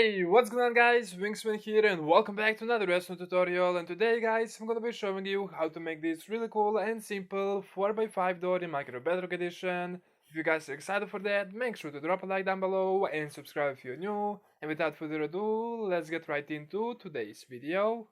Hey, what's going on guys? Wingsman here and welcome back to another Redstone tutorial, and today guys I'm gonna be showing you how to make this really cool and simple 4x5 door in Minecraft Bedrock edition. If you guys are excited for that, make sure to drop a like down below and subscribe if you're new. And without further ado, let's get right into today's video.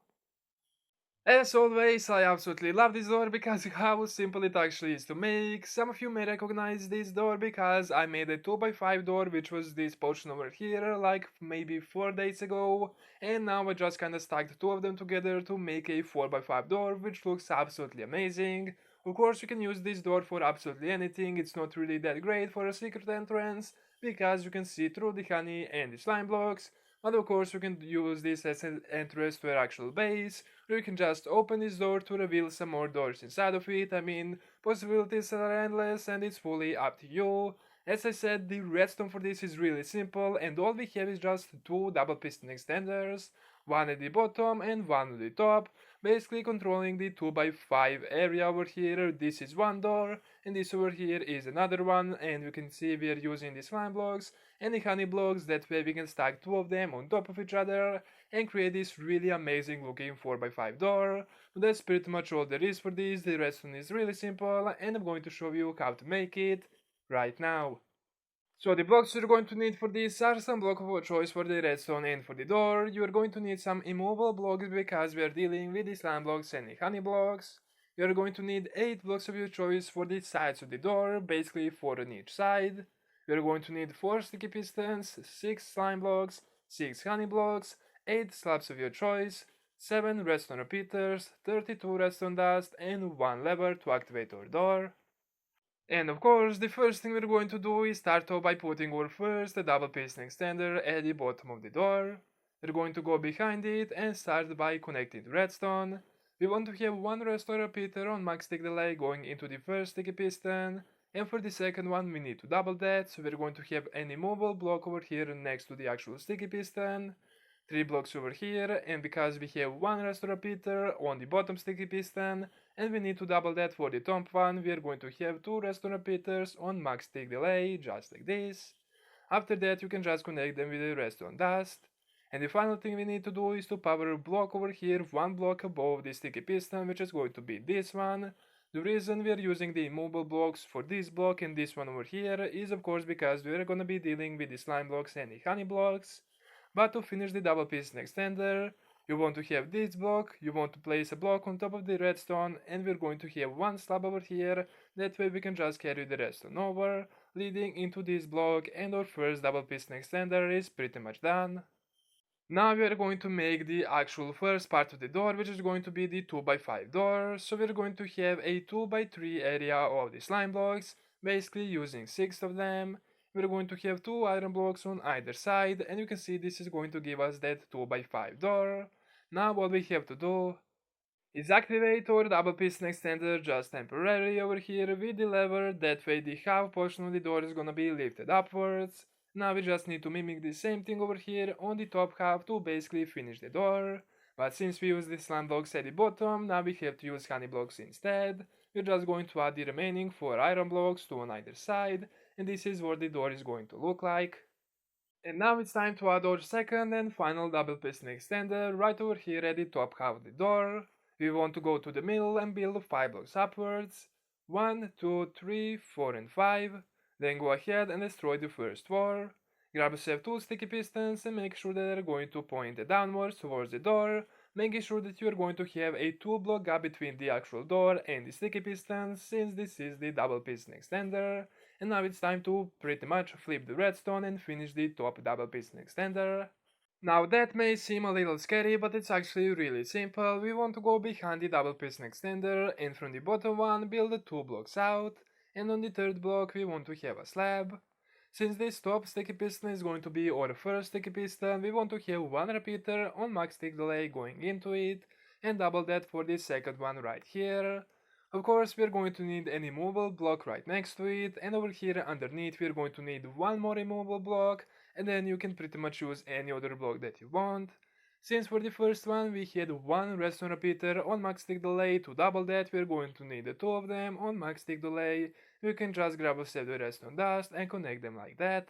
As always, I absolutely love this door because how simple it actually is to make. Some of you may recognize this door because I made a 2x5 door, which was this portion over here like maybe 4 days ago, and now I just kinda stacked two of them together to make a 4x5 door, which looks absolutely amazing. Of course, you can use this door for absolutely anything. It's not really that great for a secret entrance because you can see through the honey and the slime blocks, but of course you can use this as an entrance to your actual base, or you can just open this door to reveal some more doors inside of it. I mean, possibilities are endless and it's fully up to you. As I said, the redstone for this is really simple, and all we have is just two double piston extenders, one at the bottom and one at the top, basically controlling the 2x5 area over here. This is one door, and this over here is another one, and you can see we are using the slime blocks and the honey blocks. That way we can stack two of them on top of each other and create this really amazing looking 4x5 door. But that's pretty much all there is for this. The redstone is really simple, and I'm going to show you how to make it right now. So the blocks you're going to need for this are some block of choice for the redstone and for the door. You're going to need some immovable blocks because we are dealing with the slime blocks and the honey blocks. You're going to need 8 blocks of your choice for the sides of the door, basically 4 on each side. You're going to need 4 sticky pistons, 6 slime blocks, 6 honey blocks, 8 slabs of your choice, 7 redstone repeaters, 32 redstone dust, and 1 lever to activate our door. And of course, the first thing we're going to do is start off by putting our first double piston extender at the bottom of the door. We're going to go behind it and start by connecting the redstone. We want to have one redstone repeater on max tick delay going into the first sticky piston, and for the second one we need to double that, so we're going to have an immovable block over here next to the actual sticky piston, 3 blocks over here, and because we have one redstone repeater on the bottom sticky piston, and we need to double that for the top one, we are going to have 2 redstone repeaters on max tick delay, just like this. After that you can just connect them with the redstone dust. And the final thing we need to do is to power a block over here, one block above the sticky piston, which is going to be this one. The reason we are using the immovable blocks for this block and this one over here is of course because we are gonna be dealing with the slime blocks and the honey blocks. But to finish the double piston extender, you want to have this block, you want to place a block on top of the redstone, and we're going to have one slab over here. That way we can just carry the redstone over, leading into this block, and our first double piston extender is pretty much done. Now we are going to make the actual first part of the door, which is going to be the 2x5 door. So we're going to have a 2x3 area of the slime blocks, basically using 6 of them. We're going to have 2 iron blocks on either side, and you can see this is going to give us that 2x5 door. Now what we have to do is activate our double piston extender just temporarily over here with the lever. That way the half portion of the door is gonna be lifted upwards. Now we just need to mimic the same thing over here on the top half to basically finish the door. But since we use the slime blocks at the bottom, now we have to use honey blocks instead. We're just going to add the remaining 4 iron blocks, 2 on either side, and this is what the door is going to look like. And now it's time to add our second and final double piston extender right over here at the top half of the door. We want to go to the middle and build 5 blocks upwards. 1, 2, 3, 4 and 5. Then go ahead and destroy the first 4. Grab yourself 2 sticky pistons and make sure that they're going to point downwards towards the door, making sure that you're going to have a 2 block gap between the actual door and the sticky pistons, since this is the double piston extender. And now it's time to pretty much flip the redstone and finish the top double piston extender. Now that may seem a little scary, but it's actually really simple. We want to go behind the double piston extender, and from the bottom one build the 2 blocks out, and on the third block we want to have a slab. Since this top sticky piston is going to be our first sticky piston, we want to have one repeater on max tick delay going into it, and double that for the second one right here. Of course, we're going to need an immovable block right next to it, and over here underneath we're going to need one more immovable block, and then you can pretty much use any other block that you want. Since for the first one we had one redstone repeater on max tick delay, to double that we're going to need the 2 of them on max tick delay. You can just grab a set of redstone dust and connect them like that.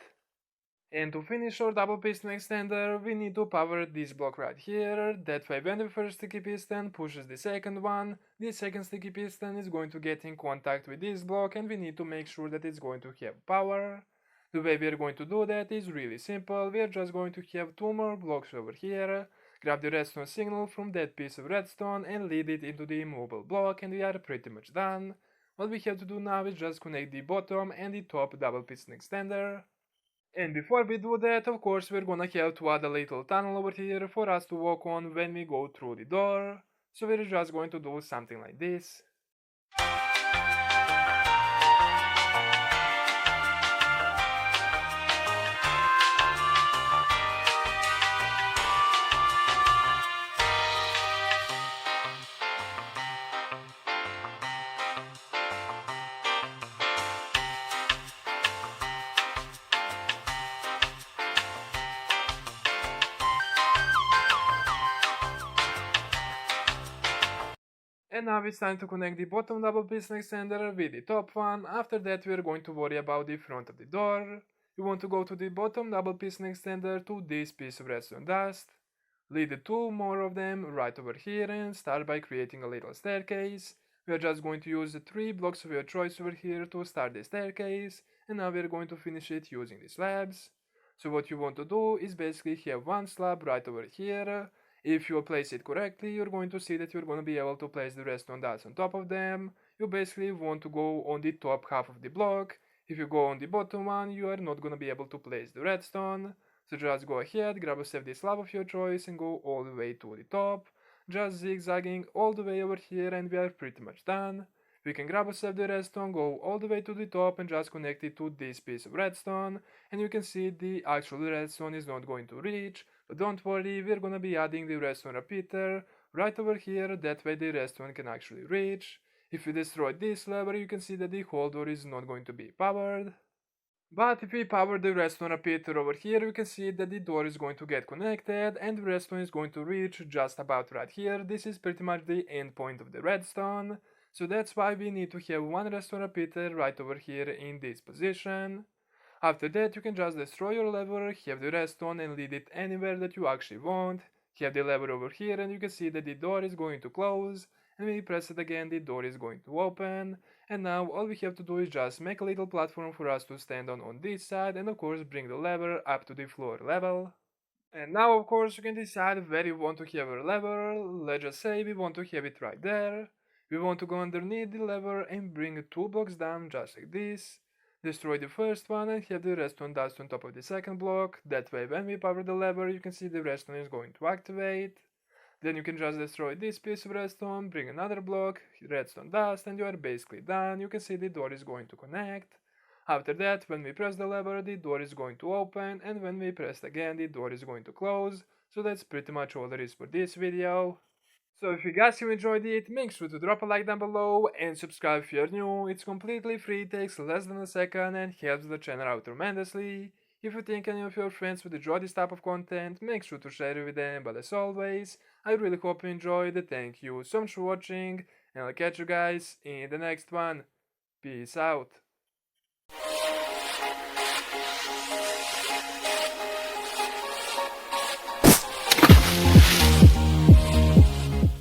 And to finish our double piston extender, we need to power this block right here. That way when the first sticky piston pushes the second one, the second sticky piston is going to get in contact with this block and we need to make sure that it's going to have power. The way we are going to do that is really simple. We are just going to have two more blocks over here. Grab the redstone signal from that piece of redstone and lead it into the immovable block and we are pretty much done. What we have to do now is just connect the bottom and the top double piston extender. And before we do that, of course, we're gonna have to add a little tunnel over here for us to walk on when we go through the door. So we're just going to do something like this. And now it's time to connect the bottom double piston extender with the top one. After that we are going to worry about the front of the door. You want to go to the bottom double piston extender to this piece of redstone dust. Lead the two more of them right over here and start by creating a little staircase. We are just going to use the 3 blocks of your choice over here to start the staircase, and now we are going to finish it using the slabs. So what you want to do is basically have one slab right over here. If you place it correctly, you're going to see that you're going to be able to place the redstone dots on top of them. You basically want to go on the top half of the block. If you go on the bottom one, you are not going to be able to place the redstone. So just go ahead, grab a safety slab of your choice and go all the way to the top. Just zigzagging all the way over here and we are pretty much done. We can grab a safety redstone, go all the way to the top and just connect it to this piece of redstone. And you can see the actual redstone is not going to reach. But don't worry, we're gonna be adding the redstone repeater right over here, that way the redstone can actually reach. If you destroy this lever, you can see that the whole door is not going to be powered. But if we power the redstone repeater over here, we can see that the door is going to get connected and the redstone is going to reach just about right here. This is pretty much the end point of the redstone. So that's why we need to have one redstone repeater right over here in this position. After that, you can just destroy your lever, have the redstone and lead it anywhere that you actually want. Have the lever over here and you can see that the door is going to close, and when you press it again the door is going to open. And now all we have to do is just make a little platform for us to stand on this side and of course bring the lever up to the floor level. And now of course you can decide where you want to have your lever. Let's just say we want to have it right there. We want to go underneath the lever and bring it 2 blocks down just like this. Destroy the first one and have the redstone dust on top of the second block. That way when we power the lever you can see the redstone is going to activate. Then you can just destroy this piece of redstone, bring another block, redstone dust, and you are basically done. You can see the door is going to connect. After that, when we press the lever, the door is going to open, and when we press again, the door is going to close. So that's pretty much all there is for this video. So if you guys have enjoyed it, make sure to drop a like down below and subscribe if you're new. It's completely free, takes less than a second and helps the channel out tremendously. If you think any of your friends would enjoy this type of content, make sure to share it with them, but as always, I really hope you enjoyed it. Thank you so much for watching, and I'll catch you guys in the next one. Peace out.